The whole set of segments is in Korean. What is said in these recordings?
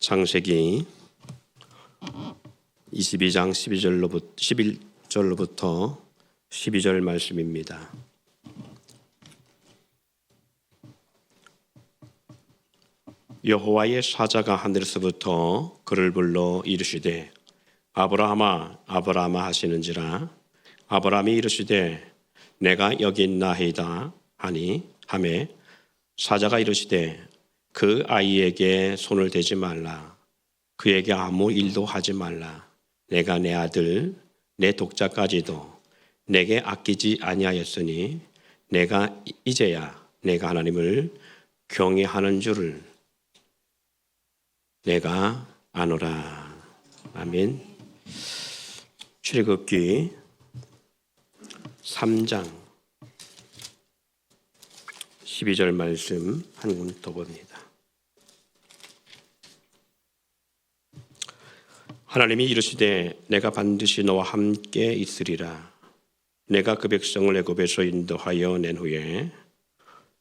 창세기 22장 11절로부터 12절 말씀입니다. 여호와의 사자가 하늘에서부터 그를 불러 이르시되 아브라함아 아브라함아 하시는지라. 아브라함이 이르시되 내가 여기 있나이다 하니 하매 사자가 이르시되 그 아이에게 손을 대지 말라. 그에게 아무 일도 하지 말라. 내가 내 아들 내 독자까지도 내게 아끼지 아니하였으니 내가 이제야 내가 하나님을 경외하는 줄을 내가 아노라. 아멘. 출애굽기 3장 12절 말씀 한 군 더 봅니다. 하나님이 이르시되 내가 반드시 너와 함께 있으리라. 내가 그 백성을 애굽에서 인도하여 낸 후에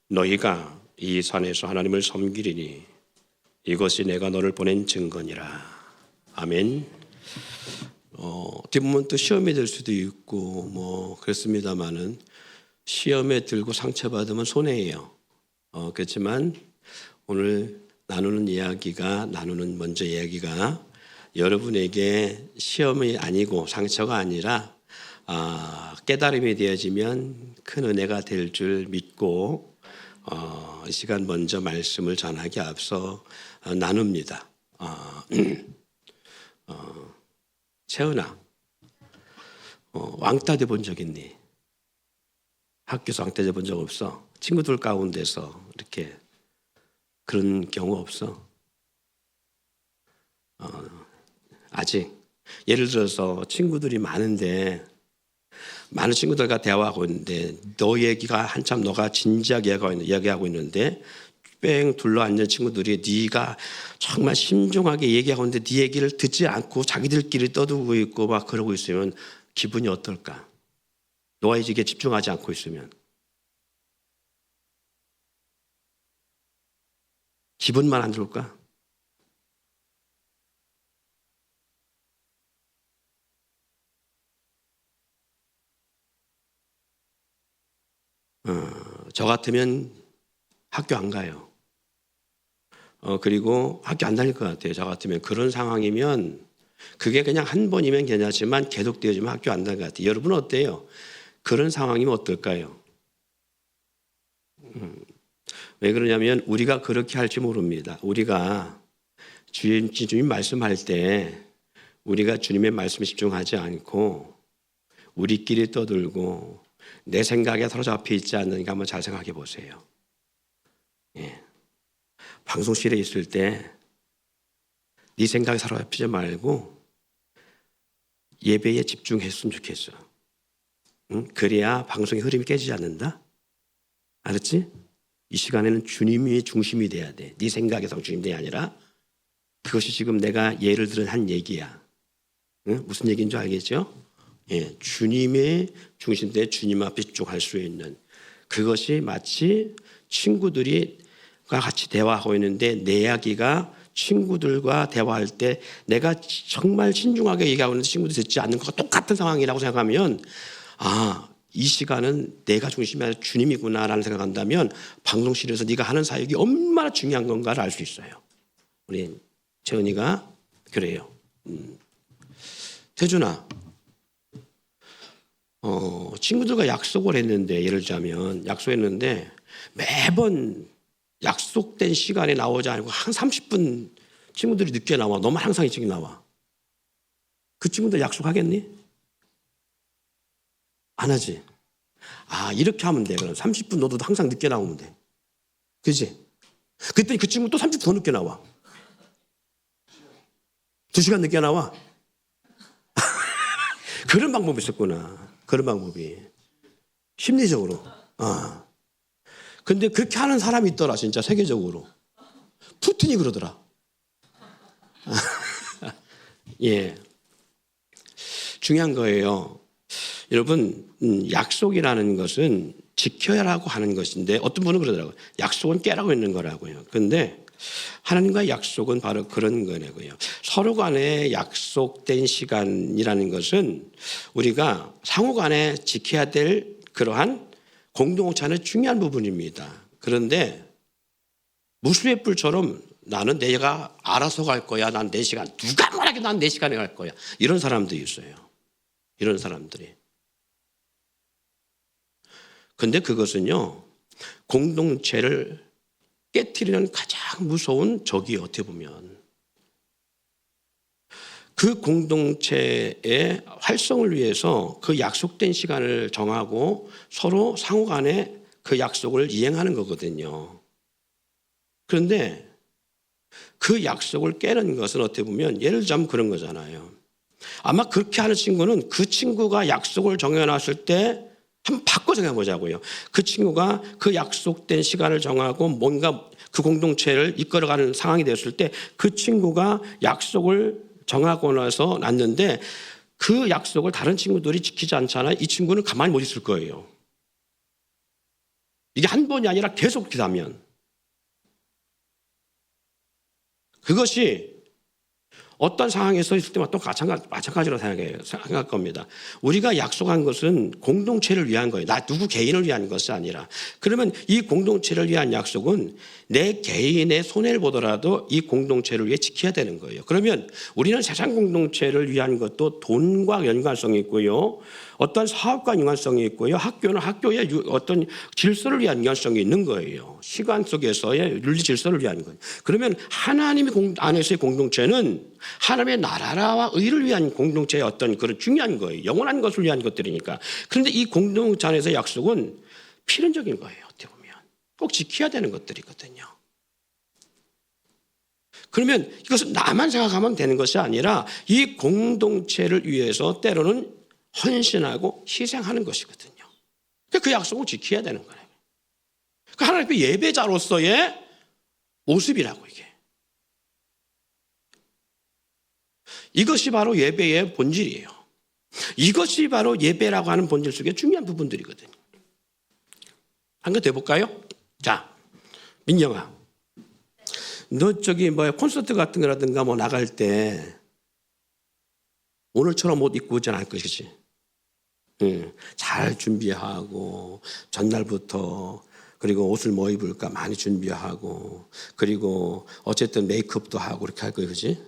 너희가 이 산에서 하나님을 섬기리니 이것이 내가 너를 보낸 증거니라. 아멘. 어떻게 보면 또 시험에 들 수도 있고 뭐 그렇습니다만은 시험에 들고 상처받으면 손해예요. 그렇지만 오늘 나누는 먼저 이야기가 여러분에게 시험이 아니고 상처가 아니라 깨달음이 되어지면 큰 은혜가 될 줄 믿고 이 시간 먼저 말씀을 전하기 앞서 나눕니다. 채은아, 왕따 돼본 적 있니? 학교에서 왕따 돼본 적 없어? 친구들 가운데서 이렇게 그런 경우 없어? 아직. 예를 들어서 친구들이 많은데 많은 친구들과 대화하고 있는데 너 얘기가 한참 너가 진지하게 이야기하고 있는데 뺑 둘러앉은 친구들이 네가 정말 신중하게 얘기하고 있는데 네 얘기를 듣지 않고 자기들끼리 떠들고 있고 막 그러고 있으면 기분이 어떨까? 너와 이게 집중하지 않고 있으면 기분만 안 좋을까? 저 같으면 학교 안 가요. 그리고 학교 안 다닐 것 같아요. 저 같으면 그런 상황이면 그게 그냥 한 번이면 괜찮지만 계속 되어지면 학교 안 다닐 것 같아요. 여러분 어때요? 그런 상황이면 어떨까요? 왜 그러냐면 우리가 그렇게 할지 모릅니다. 우리가 주님 말씀할 때 우리가 주님의 말씀에 집중하지 않고 우리끼리 떠들고 내 생각에 사로잡혀 있지 않는가 한번 잘 생각해 보세요. 예. 방송실에 있을 때 네 생각에 사로잡히지 말고 예배에 집중했으면 좋겠어. 응? 그래야 방송의 흐름이 깨지지 않는다. 알았지? 이 시간에는 주님이 중심이 돼야 돼. 네 생각에서 중심이 아니라 그것이 지금 내가 예를 들은 한 얘기야. 응? 무슨 얘기인 줄 알겠죠? 예, 주님의 중심대 주님 앞에 집중할 수 있는 그것이 마치 친구들이 같이 대화하고 있는데 내 이야기가 친구들과 대화할 때 내가 정말 신중하게 얘기하고 있는데 친구들이 듣지 않는 것과 똑같은 상황이라고 생각하면 이 시간은 내가 중심이 아니라 주님이구나라는 생각한다면 방송실에서 네가 하는 사역이 얼마나 중요한 건가를 알 수 있어요. 우리 채은이가 그래요. 태준아, 친구들과 약속을 했는데 예를 들자면 약속했는데 매번 약속된 시간에 나오지 않고 한 30분 친구들이 늦게 나와. 너만 항상 일찍 나와. 그 친구들 약속하겠니? 안 하지. 이렇게 하면 돼. 그럼 30분 너도 항상 늦게 나오면 돼. 그지? 그랬더니 그 친구 또 30분 더 늦게 나와. 2시간 늦게 나와. 그런 방법이 있었구나. 그런 방법이. 심리적으로. 근데 그렇게 하는 사람이 있더라. 진짜 세계적으로. 푸틴이 그러더라. 예. 중요한 거예요. 여러분, 약속이라는 것은 지켜야라고 하는 것인데 어떤 분은 그러더라고요. 약속은 깨라고 있는 거라고요. 그런데 하나님과의 약속은 바로 그런 거고요. 서로 간에 약속된 시간이라는 것은 우리가 상호 간에 지켜야 될 그러한 공동체는 중요한 부분입니다. 그런데 무수의 뿔처럼 나는 내가 알아서 갈 거야. 난 내 시간. 누가 뭐라게 난 내 시간에 갈 거야. 이런 사람들이 있어요. 이런 사람들이. 근데 그것은요, 공동체를 깨트리는 가장 무서운 적이 어떻게 보면 그 공동체의 활성을 위해서 그 약속된 시간을 정하고 서로 상호 간에 그 약속을 이행하는 거거든요. 그런데 그 약속을 깨는 것은 어떻게 보면 예를 들자면 그런 거잖아요. 아마 그렇게 하는 친구는 그 친구가 약속을 정해놨을 때 한번 바꿔 생각해 보자고요. 그 친구가 그 약속된 시간을 정하고 뭔가 그 공동체를 이끌어가는 상황이 되었을 때 그 친구가 약속을 정하고 나서 났는데 그 약속을 다른 친구들이 지키지 않잖아요. 이 친구는 가만히 못 있을 거예요. 이게 한 번이 아니라 계속 기다면 그것이 어떤 상황에서 있을 때마다 또 마찬가지로 생각할 겁니다. 우리가 약속한 것은 공동체를 위한 거예요. 나 누구 개인을 위한 것이 아니라. 그러면 이 공동체를 위한 약속은 내 개인의 손해를 보더라도 이 공동체를 위해 지켜야 되는 거예요. 그러면 우리는 세상 공동체를 위한 것도 돈과 연관성이 있고요. 어떤 사업과 연관성이 있고요. 학교는 학교의 어떤 질서를 위한 연관성이 있는 거예요. 시간 속에서의 윤리 질서를 위한 거예요. 그러면 하나님의 안에서의 공동체는 하나님의 나라와 의를 위한 공동체의 어떤 그런 중요한 거예요. 영원한 것을 위한 것들이니까. 그런데 이 공동체 안에서의 약속은 필연적인 거예요. 어떻게 보면 꼭 지켜야 되는 것들이거든요. 그러면 이것은 나만 생각하면 되는 것이 아니라 이 공동체를 위해서 때로는 헌신하고 희생하는 것이거든요. 그 약속을 지켜야 되는 거예요. 그 하나님의 예배자로서의 모습이라고 이게. 이것이 바로 예배의 본질이에요. 이것이 바로 예배라고 하는 본질 속에 중요한 부분들이거든요. 한 거 더 해볼까요? 자, 민영아, 너 저기 콘서트 같은 거라든가 나갈 때 오늘처럼 옷 입고 오진 않을 것이지. 잘 준비하고 전날부터 그리고 옷을 뭐 입을까 많이 준비하고 그리고 어쨌든 메이크업도 하고 그렇게 할 거야, 그렇지?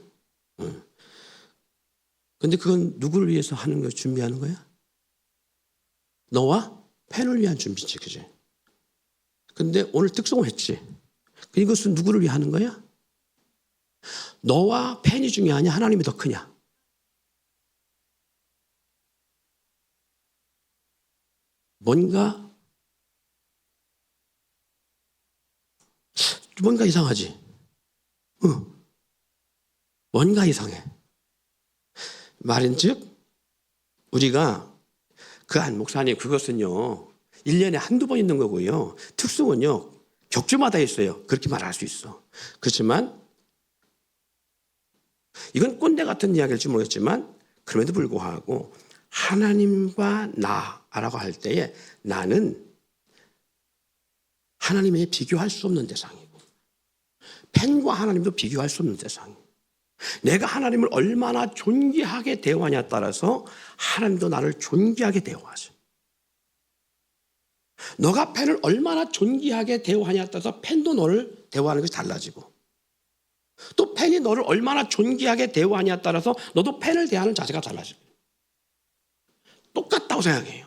근데 그건 누구를 위해서 하는 거 준비하는 거야? 너와 팬을 위한 준비지, 그지? 근데 오늘 특송을 했지. 이것은 누구를 위해 하는 거야? 너와 팬이 중요하냐? 하나님이 더 크냐? 뭔가 이상하지? 뭔가 이상해. 말인즉 우리가 그 한 목사님 그것은요 1년에 한두 번 있는 거고요. 특수는요 격주마다 있어요. 그렇게 말할 수 있어. 그렇지만 이건 꼰대 같은 이야기일지 모르겠지만 그럼에도 불구하고 하나님과 나라고 할 때에 나는 하나님에 비교할 수 없는 대상이고 팬과 하나님도 비교할 수 없는 대상이고 내가 하나님을 얼마나 존귀하게 대우하냐에 따라서 하나님도 나를 존귀하게 대우하죠. 너가 팬을 얼마나 존귀하게 대우하냐에 따라서 팬도 너를 대우하는 것이 달라지고 또 팬이 너를 얼마나 존귀하게 대우하냐에 따라서 너도 팬을 대하는 자세가 달라지고 똑같다고 생각해요.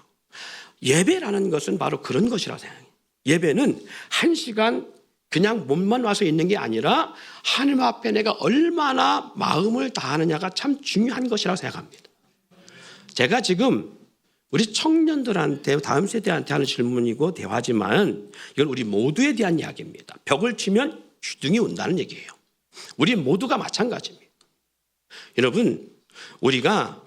예배라는 것은 바로 그런 것이라고 생각해요. 예배는 1시간 그냥 몸만 와서 있는 게 아니라 하나님 앞에 내가 얼마나 마음을 다하느냐가 참 중요한 것이라고 생각합니다. 제가 지금 우리 청년들한테 다음 세대한테 하는 질문이고 대화지만 이건 우리 모두에 대한 이야기입니다. 벽을 치면 주둥이 온다는 얘기예요. 우리 모두가 마찬가지입니다. 여러분 우리가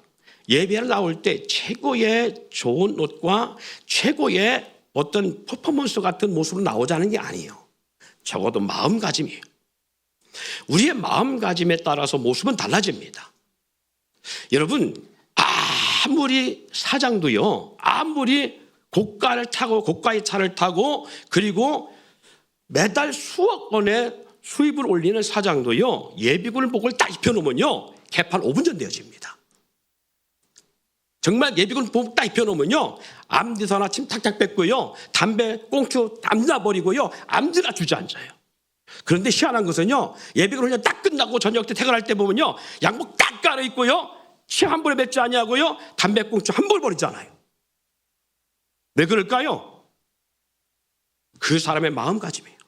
예배를 나올 때 최고의 좋은 옷과 최고의 어떤 퍼포먼스 같은 모습으로 나오자는 게 아니에요. 적어도 마음가짐이에요. 우리의 마음가짐에 따라서 모습은 달라집니다. 여러분 아무리 사장도요 아무리 고가의 차를 타고 그리고 매달 수억 원의 수입을 올리는 사장도요, 예비군복을 딱 입혀놓으면요, 개판 5분 전 되어집니다. 정말 예비군복 딱 입혀놓으면요, 암디서나 침 탁탁 뱉고요, 담배 꽁초 담나 버리고요, 암드나 주저앉아요. 그런데 희한한 것은요, 예비군 훈련 딱 끝나고 저녁 때 퇴근할 때 보면요, 양복 딱 갈아입고요, 침 한 번에 뱉지 아니하고요, 담배 꽁초 한 번 버리잖아요. 왜 그럴까요? 그 사람의 마음가짐이에요.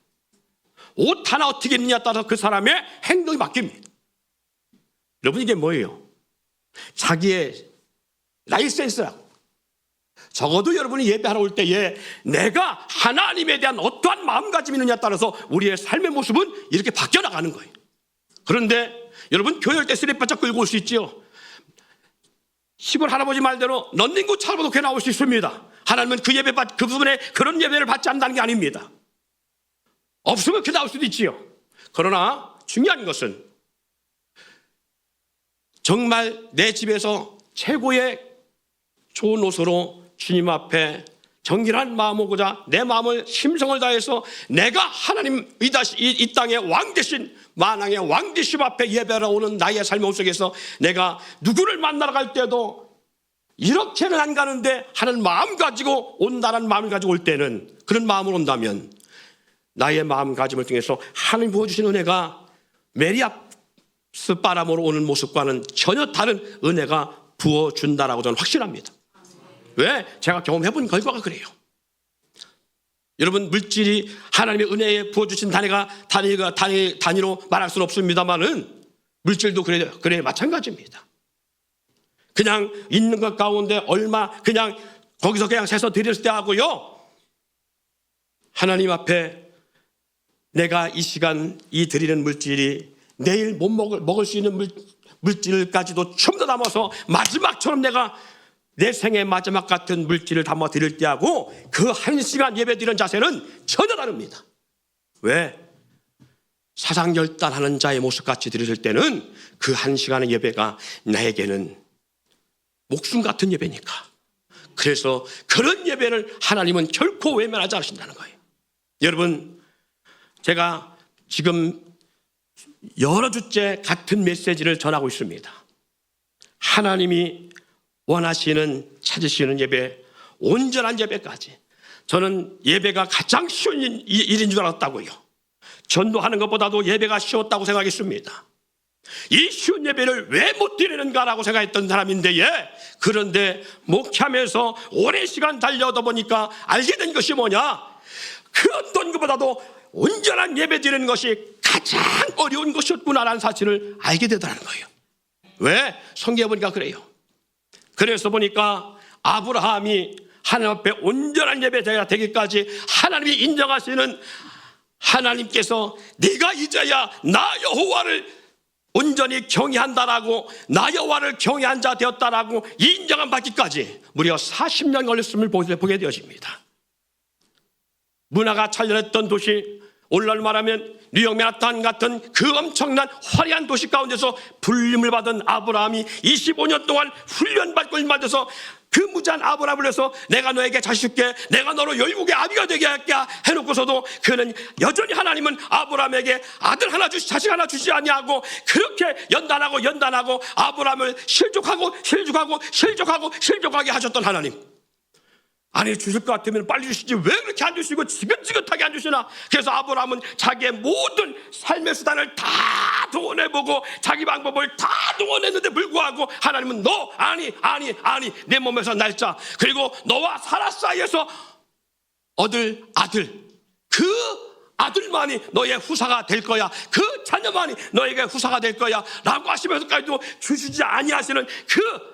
옷 하나 어떻게 입느냐에 따라서 그 사람의 행동이 바뀝니다. 여러분, 이게 뭐예요? 자기의 라이센스라고. 적어도 여러분이 예배하러 올 때에 내가 하나님에 대한 어떠한 마음가짐이 있느냐에 따라서 우리의 삶의 모습은 이렇게 바뀌어 나가는 거예요. 그런데 여러분, 교회 올 때 쓰레기바짝 끌고 올 수 있지요. 시골 할아버지 말대로 런닝구 차로 교회 나올 수 있습니다. 하나님은 그 부분에 그런 예배를 받지 않는다는 게 아닙니다. 없으면 그 나올 수도 있지요. 그러나 중요한 것은 정말 내 집에서 최고의 좋은 옷으로 주님 앞에 정결한 마음을 오고자 내 마음을 심성을 다해서 내가 하나님 이 땅의 왕 대신 만왕의 왕 되심 앞에 예배하러 오는 나의 삶의 속에서 내가 누구를 만나러 갈 때도 이렇게는 안 가는데 하는 마음 가지고 온다는 마음을 가지고 올 때는, 그런 마음으로 온다면 나의 마음가짐을 통해서 하나님 부어주신 은혜가 메리아스 바람으로 오는 모습과는 전혀 다른 은혜가 부어준다라고 저는 확신합니다. 왜? 제가 경험해본 결과가 그래요. 여러분, 물질이 하나님의 은혜에 부어주신 단위로 말할 수는 없습니다만은 물질도 그래 마찬가지입니다. 그냥 있는 것 가운데 얼마 그냥 거기서 그냥 세서 드렸을 때 하고요, 하나님 앞에 내가 이 시간 이 드리는 물질이 내일 못 먹을 수 있는 물질까지도 좀 더 담아서 마지막처럼 내가 내 생의 마지막 같은 물질을 담아 드릴 때 하고 그 한 시간 예배 드리는 자세는 전혀 다릅니다. 왜? 사상결단하는 자의 모습같이 드릴 때는 그 한 시간의 예배가 나에게는 목숨 같은 예배니까. 그래서 그런 예배를 하나님은 결코 외면하지 않으신다는 거예요. 여러분, 제가 지금 여러 주째 같은 메시지를 전하고 있습니다. 하나님이 원하시는, 찾으시는 예배, 온전한 예배까지. 저는 예배가 가장 쉬운 일인 줄 알았다고요. 전도하는 것보다도 예배가 쉬웠다고 생각했습니다. 이 쉬운 예배를 왜 못 드리는가라고 생각했던 사람인데, 그런데 목회하면서 오랜 시간 달려오다 보니까 알게 된 것이 뭐냐, 그 어떤 것보다도 온전한 예배 드리는 것이 가장 어려운 것이었구나라는 사실을 알게 되더라는 거예요. 왜? 성경에 보니까 그래요. 그래서 보니까 아브라함이 하나님 앞에 온전한 예배자가 되기까지 하나님이 인정하시는, 하나님께서 네가 이제야 나 여호와를 온전히 경외한다라고, 나 여호와를 경외한 자 되었다라고 인정을 받기까지 무려 40년 걸렸음을 보게 되어집니다. 문화가 찬란했던 도시, 오늘날 말하면 뉴욕 맨하탄 같은 그 엄청난 화려한 도시 가운데서 불림을 받은 아브라함이 25년 동안 훈련받고 일받아서 그 무지한 아브라함을 위해서 내가 너에게 자식 줄게, 내가 너로 열국의 아비가 되게 할게 해놓고서도 그는 여전히 하나님은 아브라함에게 아들 하나 주시, 자식 하나 주시지 아니하고 그렇게 연단하고 아브라함을 실족하게 하셨던 하나님. 아니, 주실 것 같으면 빨리 주시지 왜 그렇게 안 주시고 지긋지긋하게 안 주시나. 그래서 아브라함은 자기의 모든 삶의 수단을 다 동원해보고 자기 방법을 다 동원했는데 불구하고 하나님은 너 아니 내 몸에서 날짜, 그리고 너와 사라 사이에서 얻을 아들, 그 아들만이 너의 후사가 될 거야, 그 자녀만이 너에게 후사가 될 거야 라고 하시면서까지도 주시지 아니하시는 그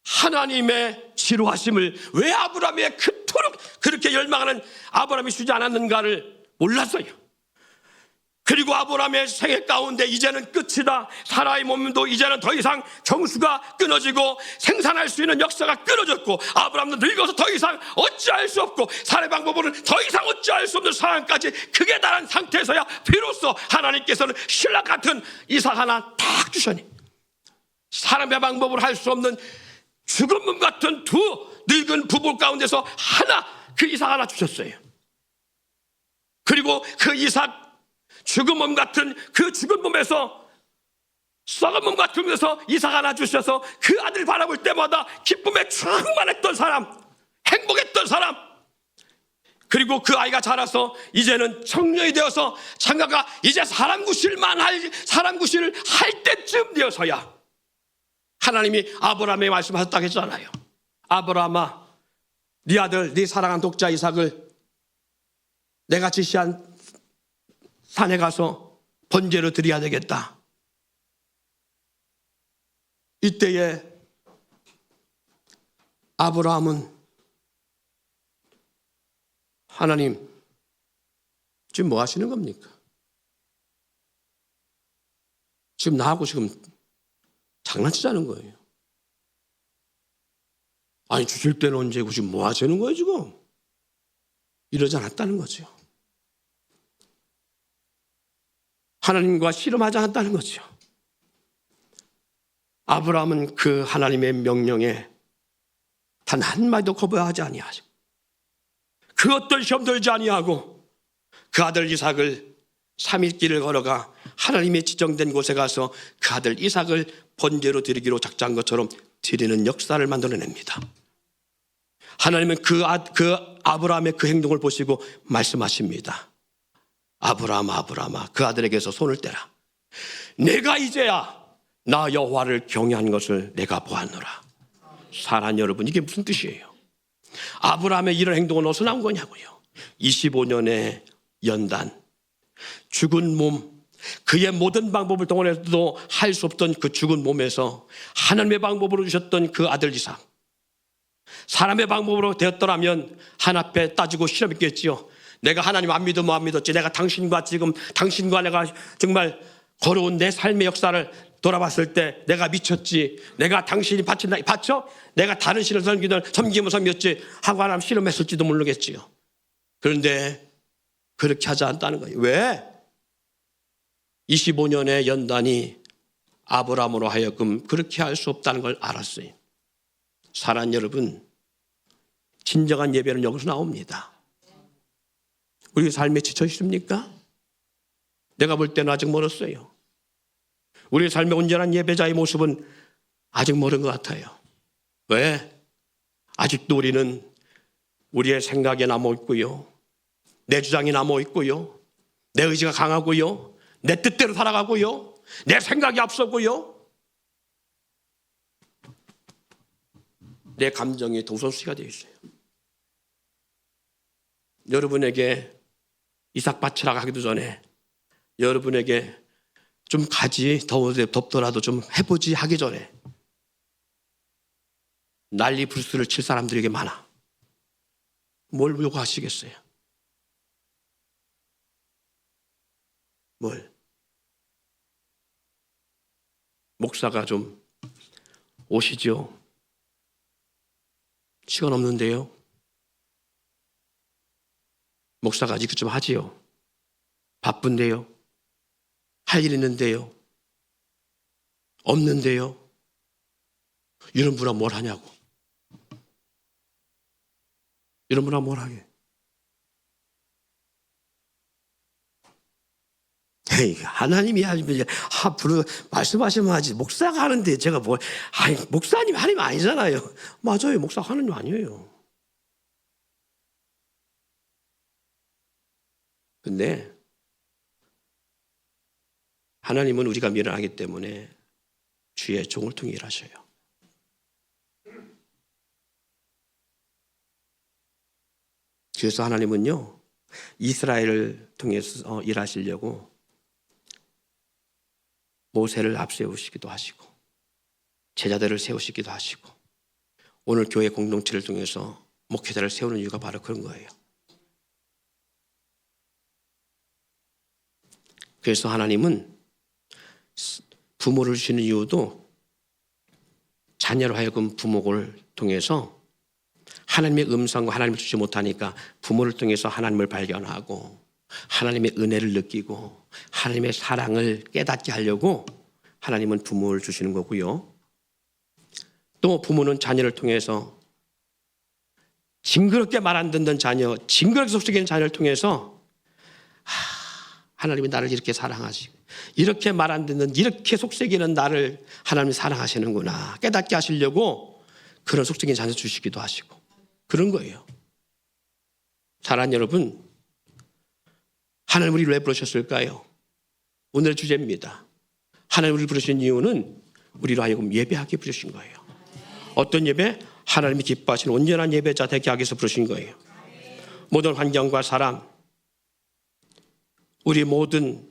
하나님의 지루하심을 왜 아브라함이 그토록 그렇게 열망하는 아브라함이 주지 않았는가를 몰랐어요. 그리고 아브라함의 생애 가운데 이제는 끝이다, 사라의 몸도 이제는 더 이상 정수가 끊어지고 생산할 수 있는 역사가 끊어졌고 아브라함도 늙어서 더 이상 어찌할 수 없고 사례 방법으로는 더 이상 어찌할 수 없는 상황까지 극에 달한 상태에서야 비로소 하나님께서는 신랑 같은 이삭 하나 딱 주셨니. 사람의 방법으로 할 수 없는 죽은 같은 두 늙은 부부 가운데서 하나, 그 이삭 하나 주셨어요. 그리고 그 이삭 죽은 몸 같은 그 죽은 몸에서, 썩은 몸 같은 데서 이삭 하나 주셔서 그 아들 바라볼 때마다 기쁨에 충만했던 사람, 행복했던 사람, 그리고 그 아이가 자라서 이제는 청년이 되어서 장가가 이제 사람 구실을 할 때쯤 되어서야 하나님이 아브라함에 말씀하셨다고 했잖아요. 아브라함아, 네 아들, 네 사랑한 독자 이삭을 내가 지시한 산에 가서 번제로 드려야 되겠다. 이때에 아브라함은 하나님, 지금 뭐 하시는 겁니까? 지금 나하고 지금 장난치자는 거예요. 아니, 주실 때는 언제고 지금 뭐 하시는 거예요, 지금? 이러지 않았다는 거죠. 하나님과 씨름하지 않았다는 거죠. 아브라함은 그 하나님의 명령에 단 한마디도 거부하지 아니하시고 그 어떤 시험 들지 아니하고 그 아들 이삭을 3일 길을 걸어가 하나님의 지정된 곳에 가서 그 아들 이삭을 번제로 드리기로 작정한 것처럼 드리는 역사를 만들어냅니다. 하나님은 그 아브라함의 그 행동을 보시고 말씀하십니다. 아브라함아, 아브라함아, 그 아들에게서 손을 떼라. 내가 이제야 나 여호와를 경외한 것을 내가 보았노라. 사랑하는 여러분, 이게 무슨 뜻이에요? 아브라함의 이런 행동은 어디서 나온 거냐고요. 25년의 연단, 죽은 몸, 그의 모든 방법을 동원해도 할 수 없던 그 죽은 몸에서 하나님의 방법으로 주셨던 그 아들 이삭, 사람의 방법으로 되었더라면 하나 앞에 따지고 실험했겠지요. 내가 하나님 안 믿으면 안 믿었지, 내가 당신과 내가 정말 걸어온 내 삶의 역사를 돌아봤을 때 내가 미쳤지, 내가 당신이 바쳐? 내가 다른 신을 섬기면 섬겼지 하고 하나님 실험했을지도 모르겠지요. 그런데 그렇게 하지 않았다는 거예요. 왜? 25년의 연단이 아브라함으로 하여금 그렇게 할 수 없다는 걸 알았어요. 사랑하는 여러분, 진정한 예배는 여기서 나옵니다. 우리 삶에 지쳐 있습니까? 내가 볼 때는 아직 멀었어요. 우리 삶의 온전한 예배자의 모습은 아직 멀은 것 같아요. 왜? 아직도 우리는 우리의 생각에 남아있고요, 내 주장이 남아있고요, 내 의지가 강하고요, 내 뜻대로 살아가고요, 내 생각이 앞서고요, 내 감정이 우선순위가 되어 있어요. 여러분에게 이삭 바치라고 하기도 전에, 여러분에게 좀 가지, 덥더라도 좀 해보지 하기 전에 난리 불수를 칠 사람들에게 많아. 뭘 요구하시겠어요? 뭘? 목사가 좀 오시죠? 시간 없는데요? 목사가 이것 좀 하지요? 바쁜데요? 할 일 있는데요? 없는데요? 이런 분은 뭘 하냐고. 이런 분은 뭘 하게. 에이, 하나님이 하시면 말씀하시면 하지. 목사가 하는데 제가 뭘, 목사님 하나님 아니잖아요. 맞아요. 목사 하나님 아니에요. 근데 하나님은 우리가 미련하기 때문에 주의 종을 통해 일하셔요. 그래서 하나님은요, 이스라엘을 통해서 일하시려고 모세를 앞세우시기도 하시고 제자들을 세우시기도 하시고 오늘 교회 공동체를 통해서 목회자를 세우는 이유가 바로 그런 거예요. 그래서 하나님은 부모를 주시는 이유도 자녀로 하여금 부모를 통해서 하나님의 음성과 하나님을 주지 못하니까 부모를 통해서 하나님을 발견하고 하나님의 은혜를 느끼고 하나님의 사랑을 깨닫게 하려고 하나님은 부모를 주시는 거고요. 또 부모는 자녀를 통해서 징그럽게 말 안 듣는 자녀, 징그럽게 속삭이는 자녀를 통해서 하나님이 나를 이렇게 사랑하시고 이렇게 말 안 듣는 이렇게 속삭이는 나를 하나님이 사랑하시는구나 깨닫게 하시려고 그런 속삭이는 자녀 주시기도 하시고 그런 거예요. 사랑하는 여러분, 하나님 우리를 왜 부르셨을까요? 오늘 주제입니다. 하나님 우리를 부르신 이유는 우리로 하여금 예배하게 부르신 거예요. 어떤 예배? 하나님이 기뻐하시는 온전한 예배자 되게 하기 위해서 부르신 거예요. 모든 환경과 사람, 우리 모든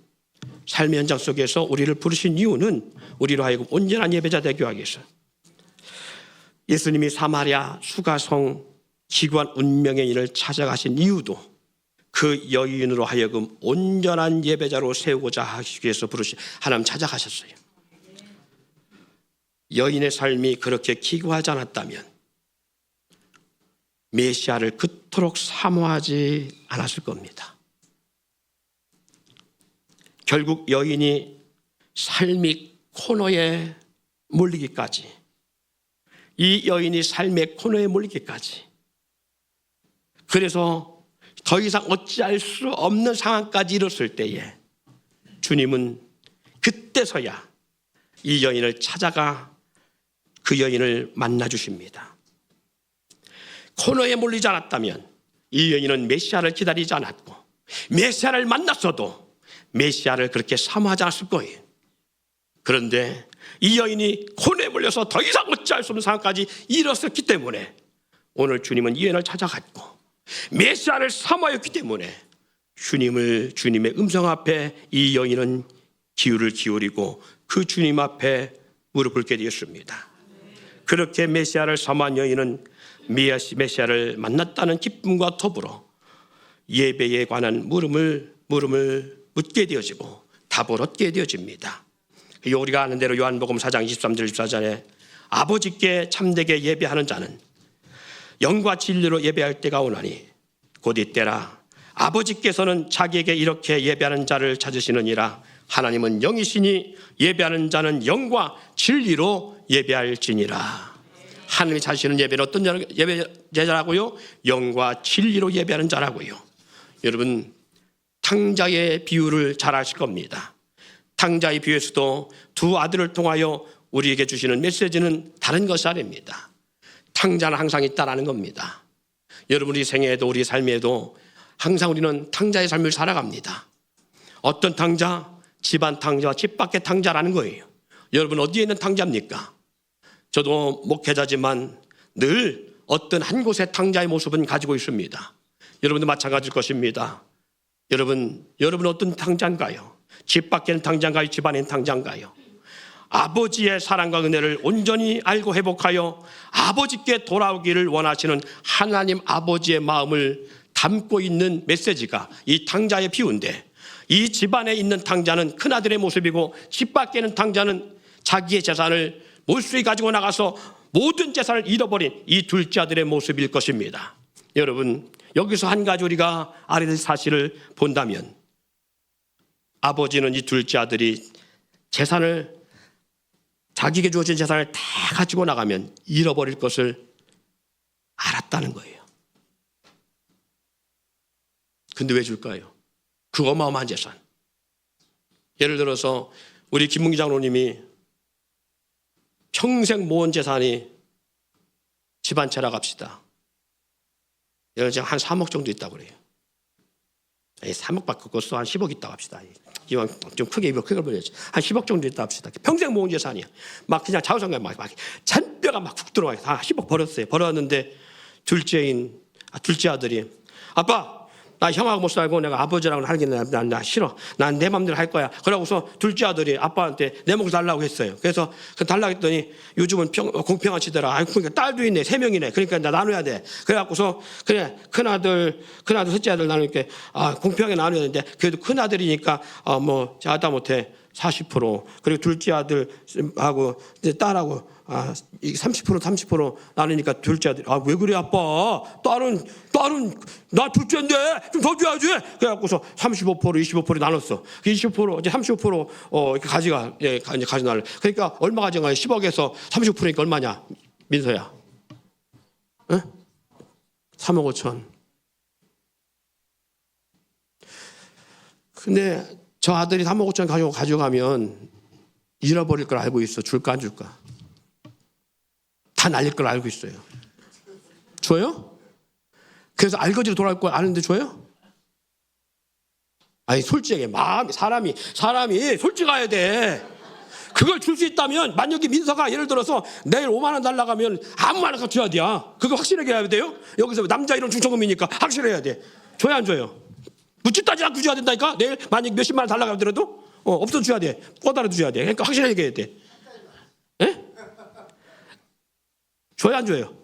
삶의 현장 속에서 우리를 부르신 이유는 우리로 하여금 온전한 예배자 되게 하기 위해서. 예수님이 사마리아 수가성 기구한 운명의 인을 찾아가신 이유도 그 여인으로 하여금 온전한 예배자로 세우고자 하기 위해서 부르신 하나님 찾아가셨어요. 여인의 삶이 그렇게 기구하지 않았다면 메시아를 그토록 사모하지 않았을 겁니다. 결국 여인이 삶이 코너에 몰리기까지, 이 여인이 삶의 코너에 몰리기까지, 그래서 더 이상 어찌할 수 없는 상황까지 이뤘을 때에 주님은 그때서야 이 여인을 찾아가 그 여인을 만나 주십니다. 코너에 몰리지 않았다면 이 여인은 메시아를 기다리지 않았고 메시아를 만났어도 메시아를 그렇게 사모하지 않았을 거예요. 그런데 이 여인이 코너에 몰려서 더 이상 어찌할 수 없는 상황까지 이뤘었기 때문에 오늘 주님은 이 여인을 찾아갔고 메시아를 사모하였기 때문에 주님의 음성 앞에 이 여인은 귀를 기울이고 그 주님 앞에 무릎을 꿇게 되었습니다. 그렇게 메시아를 사모한 여인은 메시아를 만났다는 기쁨과 더불어 예배에 관한 물음을 묻게 되어지고 답을 얻게 되어집니다. 우리가 아는 대로 요한복음 4장 23절 24절에 아버지께 참되게 예배하는 자는 영과 진리로 예배할 때가 오나니 곧 이때라 아버지께서는 자기에게 이렇게 예배하는 자를 찾으시느니라. 하나님은 영이시니 예배하는 자는 영과 진리로 예배할지니라. 하나님이 찾으시는 예배는 어떤 예배자라고요? 영과 진리로 예배하는 자라고요. 여러분, 탕자의 비유를 잘 아실 겁니다. 탕자의 비유에서도 두 아들을 통하여 우리에게 주시는 메시지는 다른 것이 아닙니다. 탕자는 항상 있다라는 겁니다. 여러분, 우리 생애에도 우리 삶에도 항상 우리는 탕자의 삶을 살아갑니다. 어떤 탕자? 집안 탕자와 집 밖의 탕자라는 거예요. 여러분, 어디에 있는 탕자입니까? 저도 목회자지만 늘 어떤 한 곳의 탕자의 모습은 가지고 있습니다. 여러분도 마찬가지일 것입니다. 여러분 어떤 탕자인가요? 집 밖에는 탕자인가요? 집 안에는 탕자인가요? 아버지의 사랑과 은혜를 온전히 알고 회복하여 아버지께 돌아오기를 원하시는 하나님 아버지의 마음을 담고 있는 메시지가 이 탕자의 비유인데, 이 집안에 있는 탕자는 큰아들의 모습이고 집 밖에 있는 탕자는 자기의 재산을 몰수히 가지고 나가서 모든 재산을 잃어버린 이 둘째 아들의 모습일 것입니다. 여러분, 여기서 한 가지 우리가 알아야 될 사실을 본다면, 아버지는 이 둘째 아들이 자기에게 주어진 재산을 다 가지고 나가면 잃어버릴 것을 알았다는 거예요. 근데 왜 줄까요? 그 어마어마한 재산. 예를 들어서 우리 김문기 장로님이 평생 모은 재산이 집 한 채라 갑시다. 예를 들어 한 3억 정도 있다고 그래요. 3억밖에 없어. 한 10억 있다고 합시다. 이왕 좀 크게 벌려야지. 한 10억 정도 있다 합시다. 평생 모은 재산이야. 막 그냥 좌우상가 막 잔뼈가 막 훅 들어가요. 다 10억 벌었어요. 벌었는데 둘째 아들이 아빠, 나 형하고 못 살고 내가 아버지랑 하는 게 나 싫어. 난 내 맘대로 할 거야. 그러고서 둘째 아들이 아빠한테 내 몫을 달라고 했어요. 그래서 달라고 했더니 요즘은 공평한 시대라. 아이고, 그러니까 딸도 있네. 3명이네. 그러니까 나 나눠야 돼. 그래갖고서 그래, 큰아들, 셋째 아들 나누니까 공평하게 나눠야 되는데 그래도 큰아들이니까 하다못해 40%, 그리고 둘째 아들하고 딸하고 30% 나누니까 둘째 아들이 왜 그래 아빠, 딸은 나 둘째인데 좀 더 줘야지. 그래갖고서 35% 25% 나눴어. 25% 이제 35% 이렇게 가져나려. 그러니까 얼마 가져가요? 10억에서 35%니까 얼마냐, 민서야? 응? 3억 5천. 근데 저 아들이 3억 5천 가져가면 잃어버릴 걸 알고 있어. 줄까 안 줄까? 다 날릴 걸 알고 있어요. 줘요? 그래서 알거지로 돌아올 걸 아는데 줘요? 아니 솔직하게 사람이 솔직해야 돼. 그걸 줄 수 있다면 만약에 민서가 예를 들어서 내일 5만 원 달라고 하면 아무 말 안 줘야 돼요. 그거 확실하게 해야 돼요. 여기서 남자 이름 중천금이니까 확실해야 돼. 줘야 안 줘요? 묻지 따지 않고 줘야 된다니까. 내일 만약 몇십만 원 달라고 하더라도 없어 줘야 돼. 꼬다로 줘야 돼. 그러니까 확실하게 해야 돼. 에? 줘야 안 줘요?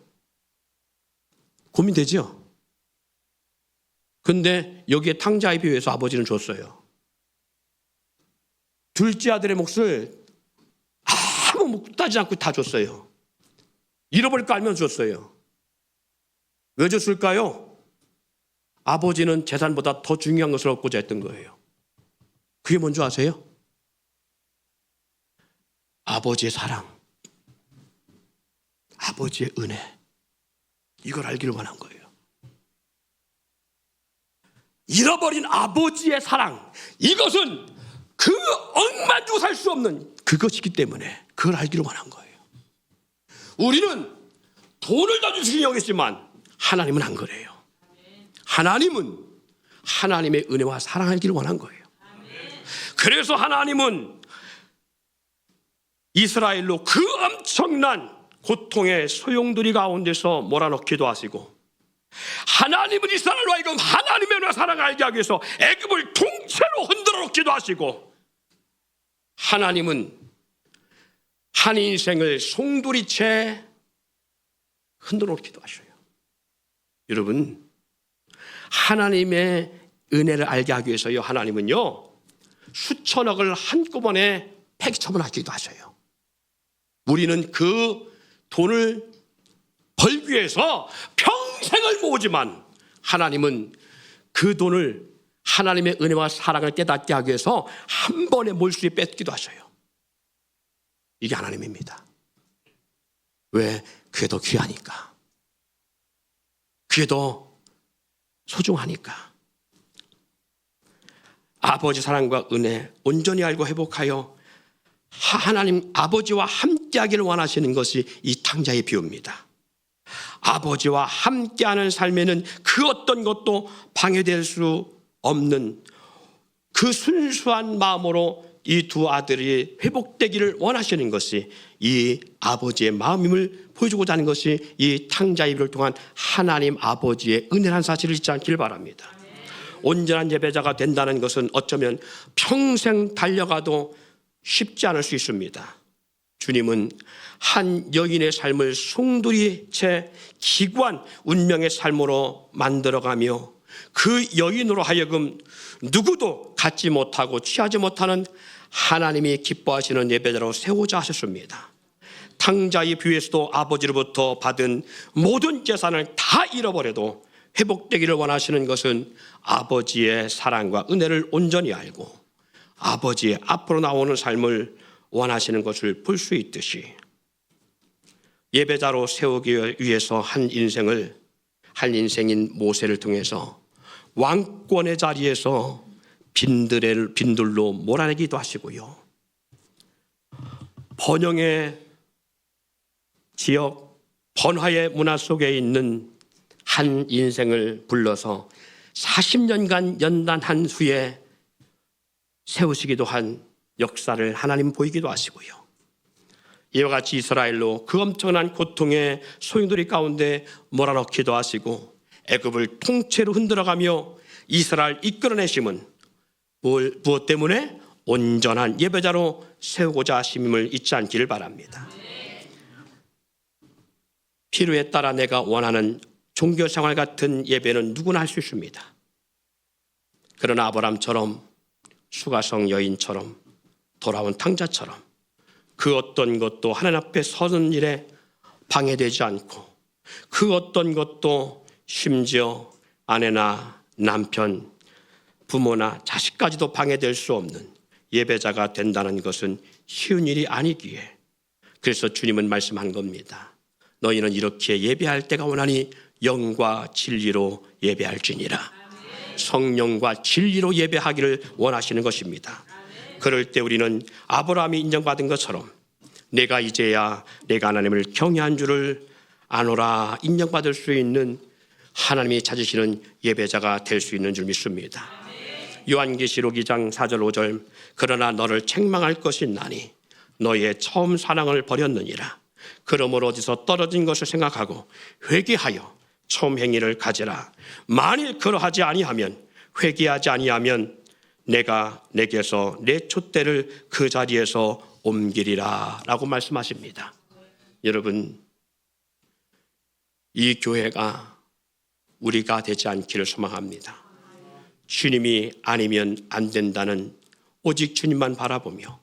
고민되죠? 근데 여기에 탕자에 비유해서 아버지는 줬어요. 둘째 아들의 몫을 아무 따지지 않고 다 줬어요. 잃어버릴 거 알면 줬어요. 왜 줬을까요? 아버지는 재산보다 더 중요한 것을 얻고자 했던 거예요. 그게 뭔지 아세요? 아버지의 사랑, 아버지의 은혜, 이걸 알기를 원한 거예요. 잃어버린 아버지의 사랑, 이것은 그 억만 주고 살 수 없는 그것이기 때문에 그걸 알기를 원한 거예요. 우리는 돈을 다 주시긴 여겼지만 하나님은 안 그래요. 하나님은 하나님의 은혜와 사랑하기를 원한 거예요. 그래서 하나님은 이스라엘로 그 엄청난 고통의 소용돌이 가운데서 몰아넣기도 하시고, 하나님은 이스라엘로 하여금 하나님의 은혜와 사랑을 알게 하기 위해서 애굽을 통째로 흔들어 놓기도 하시고, 하나님은 한 인생을 송두리째 흔들어 놓기도 하셔요. 여러분, 하나님의 은혜를 알게 하기 위해서요, 하나님은요 수천억을 한꺼번에 폐기 처분하기도 하셔요. 우리는 그 돈을 벌기 위해서 평생을 모으지만 하나님은 그 돈을 하나님의 은혜와 사랑을 깨닫게 하기 위해서 한 번에 몰수에 뺏기도 하셔요. 이게 하나님입니다. 왜? 그게 더 귀하니까. 그게 더 소중하니까. 아버지 사랑과 은혜 온전히 알고 회복하여 하나님 아버지와 함께하기를 원하시는 것이 이 탕자의 비유입니다. 아버지와 함께하는 삶에는 그 어떤 것도 방해될 수 없는 그 순수한 마음으로 이 두 아들이 회복되기를 원하시는 것이 이 아버지의 마음임을 보여주고자 하는 것이 이 탕자의 비유를 통한 하나님 아버지의 은혜라는 사실을 잊지 않기를 바랍니다. 온전한 예배자가 된다는 것은 어쩌면 평생 달려가도 쉽지 않을 수 있습니다. 주님은 한 여인의 삶을 송두리째 기구한 운명의 삶으로 만들어가며 그 여인으로 하여금 누구도 갖지 못하고 취하지 못하는 하나님이 기뻐하시는 예배자로 세우자 하셨습니다. 탕자의 비유에서도 아버지로부터 받은 모든 재산을 다 잃어버려도 회복되기를 원하시는 것은 아버지의 사랑과 은혜를 온전히 알고 아버지의 앞으로 나오는 삶을 원하시는 것을 볼 수 있듯이, 예배자로 세우기 위해서 한 인생인 모세를 통해서 왕권의 자리에서 빈들로 몰아내기도 하시고요, 번영의 지역 번화의 문화 속에 있는 한 인생을 불러서 40년간 연단한 후에 세우시기도 한 역사를 하나님 보이기도 하시고요, 이와 같이 이스라엘로 그 엄청난 고통의 소용돌이 가운데 몰아넣기도 하시고 애굽을 통째로 흔들어가며 이스라엘 이끌어내심은 무엇 때문에? 온전한 예배자로 세우고자 하심을 잊지 않기를 바랍니다. 필요에 따라 내가 원하는 종교생활 같은 예배는 누구나 할 수 있습니다. 그러나 아브람처럼, 수가성 여인처럼, 돌아온 탕자처럼 그 어떤 것도 하나님 앞에 서는 일에 방해되지 않고, 그 어떤 것도 심지어 아내나 남편, 부모나 자식까지도 방해될 수 없는 예배자가 된다는 것은 쉬운 일이 아니기에, 그래서 주님은 말씀한 겁니다. 너희는 이렇게 예배할 때가 오나니 영과 진리로 예배할지니라. 성령과 진리로 예배하기를 원하시는 것입니다. 그럴 때 우리는 아브라함이 인정받은 것처럼 내가 이제야 내가 하나님을 경외한 줄을 아노라 인정받을 수 있는 하나님이 찾으시는 예배자가 될 수 있는 줄 믿습니다. 요한계시록 2장 4절 5절 그러나 너를 책망할 것이 있나니 너의 처음 사랑을 버렸느니라. 그러므로 어디서 떨어진 것을 생각하고 회개하여 처음 행위를 가지라. 만일 그러하지 아니하면 회개하지 아니하면 내가 내게서 내 촛대를 그 자리에서 옮기리라 라고 말씀하십니다. 여러분, 이 교회가 우리가 되지 않기를 소망합니다. 주님이 아니면 안 된다는 오직 주님만 바라보며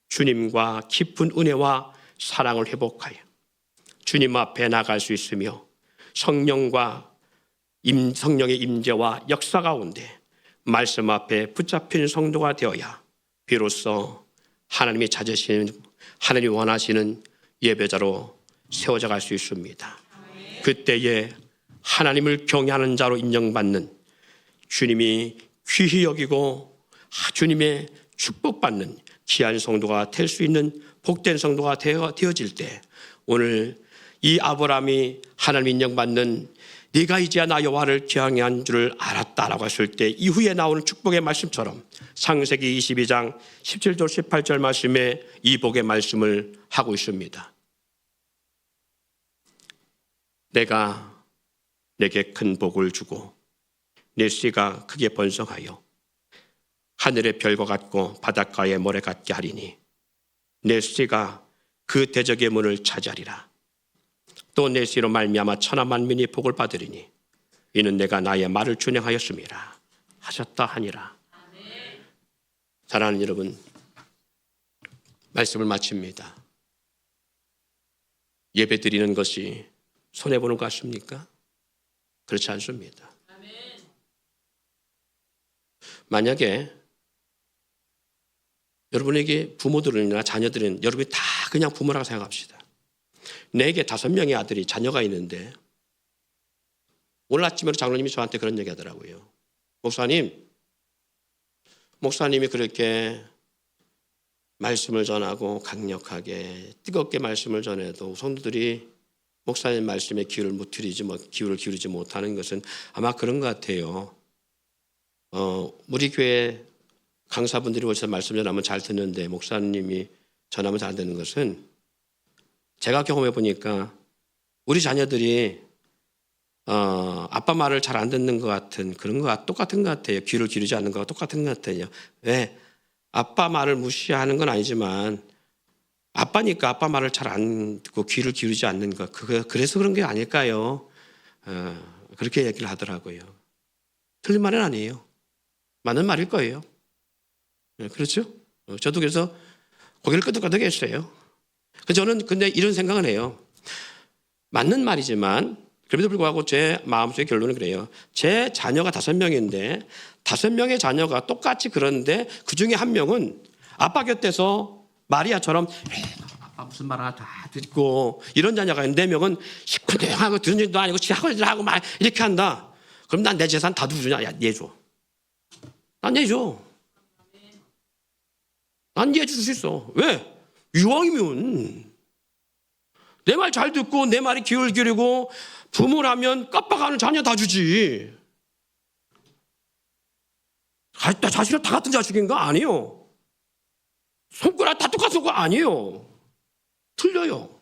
주님과 깊은 은혜와 사랑을 회복하여 주님 앞에 나갈 수 있으며 성령과 성령의 임재와 역사 가운데 말씀 앞에 붙잡힌 성도가 되어야 비로소 하나님이 찾으시는 하나님이 원하시는 예배자로 세워져 갈 수 있습니다. 그때에 하나님을 경외하는 자로 인정받는 주님이 귀히 여기고 주님의 축복받는 귀한 성도가 될 수 있는 복된 성도가 되어질 때 오늘 이 아브라함이 하나님 인정받는 네가 이제야 나 여호와를 경외한 줄을 알았다라고 했을 때 이후에 나오는 축복의 말씀처럼 창세기 22장 17절 18절 말씀에 이 복의 말씀을 하고 있습니다. 내가 내게 큰 복을 주고 내 씨가 크게 번성하여 하늘의 별과 같고 바닷가의 모래 같게 하리니 내 씨가 그 대적의 문을 차지하리라. 또 내 씨로 말미암아 천하 만민이 복을 받으리니 이는 내가 나의 말을 준행하였음이라 하셨다 하니라. 사랑하는 여러분, 말씀을 마칩니다. 예배 드리는 것이 손해보는 것 같습니까? 그렇지 않습니다. 만약에 여러분에게 부모들이나 자녀들은 여러분이 다 그냥 부모라고 생각합시다. 내게 5명의 아들이 자녀가 있는데 오늘 아침에 장로님이 저한테 그런 얘기 하더라고요. 목사님이 그렇게 말씀을 전하고 강력하게 뜨겁게 말씀을 전해도 성도들이 목사님 말씀에 귀를 기울이지 못하는 것은 아마 그런 것 같아요. 우리 교회 강사분들이 오셔서 말씀 전하면 잘 듣는데 목사님이 전하면 잘 듣는 것은 제가 경험해 보니까 우리 자녀들이 아빠 말을 잘 안 듣는 것 같은 그런 거 똑같은 것 같아요. 귀를 기울이지 않는 거와 똑같은 것 같아요. 왜? 아빠 말을 무시하는 건 아니지만 아빠니까 아빠 말을 잘 안 듣고 귀를 기울이지 않는 것. 그래서 그런 게 아닐까요? 그렇게 얘기를 하더라고요. 틀린 말은 아니에요. 맞는 말일 거예요. 그렇죠? 저도 그래서 고개를 끄덕끄덕 했어요. 저는 근데 이런 생각을 해요. 맞는 말이지만 그럼에도 불구하고 제 마음속의 결론은 그래요. 제 자녀가 5명인데 5명의 자녀가 똑같이 그런데 그중에 한 명은 아빠 곁에서 마리아처럼 아빠 무슨 말 하나 다 듣고 이런 자녀가 있는데 4명은 시큰둥하고 들은 일도 아니고 지하고들 하고 막 이렇게 한다. 그럼 난 내 재산 다 누구 주냐? 야, 내줘. 난 내줘. 난 내줄 수 있어. 왜? 이왕이면 내 말 잘 듣고 내 말이 귀를 기울이고 부모라면 깜빡하는 자녀 다 주지. 자식을 다 같은 자식인가? 아니에요. 손가락 다 똑같은 거 아니에요. 틀려요.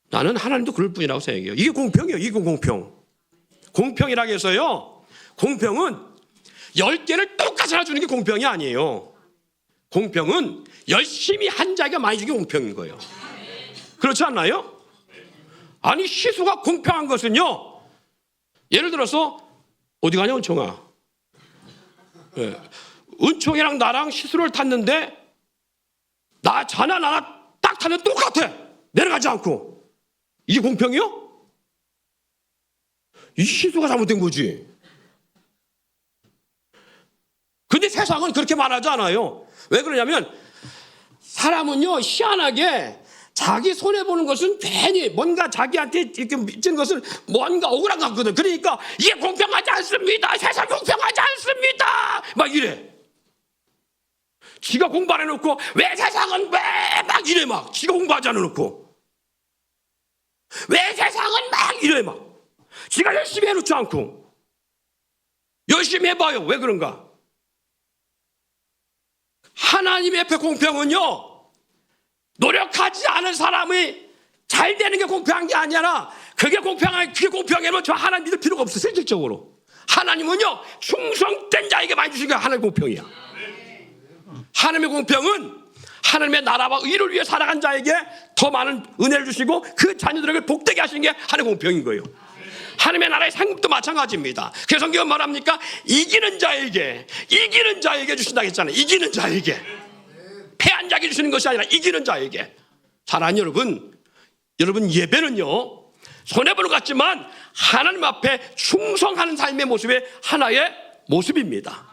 나는 하나님도 그럴 뿐이라고 생각해요. 이게 공평이에요. 이게 공평. 공평이라고 해서요. 공평은 10개를 똑같이 하나 주는 게 공평이 아니에요. 공평은 열심히 한 자기가 많이 주는 게 공평인 거예요. 그렇지 않나요? 아니 시수가 공평한 것은요. 예를 들어서 어디 가냐 은총아. 네. 은총이랑 나랑 시수를 탔는데 자나 나나 딱 타면 똑같아. 내려가지 않고. 이게 공평이요? 이 시수가 잘못된 거지. 근데 세상은 그렇게 말하지 않아요. 왜 그러냐면 사람은요 희한하게 자기 손해보는 것은 괜히 뭔가 자기한테 이렇게 미치는 것은 뭔가 억울한 것 같거든. 그러니까 이게 공평하지 않습니다. 세상 공평하지 않습니다. 막 이래. 지가 공부 안 해놓고 왜 세상은 왜 막 이래 막. 지가 공부하지 않아놓고. 왜 세상은 막 이래 막. 지가 열심히 해놓지 않고. 열심히 해봐요. 왜 그런가? 하나님의 앞에 공평은요, 노력하지 않은 사람이 잘 되는 게 공평한 게 아니라 그게 공평하면 저 하나님 믿을 필요가 없어. 실질적으로 하나님은요 충성된 자에게 많이 주신 게 하나님의 공평이야. 하나님의 공평은 하나님의 나라와 의를 위해 살아간 자에게 더 많은 은혜를 주시고 그 자녀들에게 복되게 하시는 게 하나님의 공평인 거예요. 하나님의 나라의 상급도 마찬가지입니다. 그래서 성경은 말합니까? 이기는 자에게 주신다고 했잖아요. 이기는 자에게. 패한 자에게 주시는 것이 아니라 이기는 자에게. 사랑하는 여러분 예배는요 손해보는 것 같지만 하나님 앞에 충성하는 삶의 모습의 하나의 모습입니다.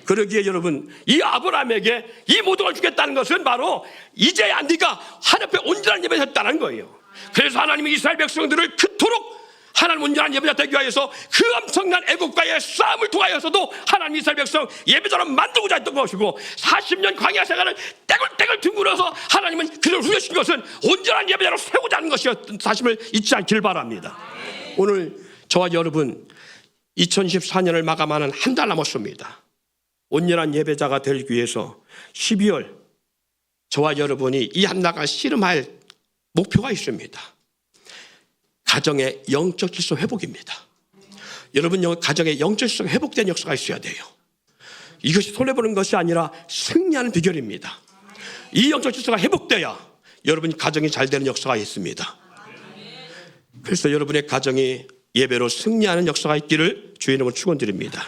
그러기에 여러분 이 아브라함에게 이 모든 걸 주겠다는 것은 바로 이제야 네가 하나님 앞에 온전한 예배를 했다는 거예요. 그래서 하나님이 이스라엘 백성들을 그토록 하나님 온전한 예배자 되기 위해서 그 엄청난 애국과의 싸움을 통하여서도 하나님 이스라엘 백성 예배자로 만들고자 했던 것이고 40년 광야 생활을 떼굴떼굴 둥글어서 하나님은 그를 후려신 것은 온전한 예배자로 세우자 하는 것이었던 사실을 잊지 않길 바랍니다. 오늘 저와 여러분 2024년을 마감하는 한 달 남았습니다. 온전한 예배자가 되기 위해서 12월 저와 여러분이 이 한 달간 씨름할 목표가 있습니다. 가정의 영적 질서 회복입니다. 여러분 가정의 영적 질서가 회복된 역사가 있어야 돼요. 이것이 손해보는 것이 아니라 승리하는 비결입니다. 이 영적 질서가 회복돼야 여러분 가정이 잘 되는 역사가 있습니다. 그래서 여러분의 가정이 예배로 승리하는 역사가 있기를 주의 이름으로 축원드립니다.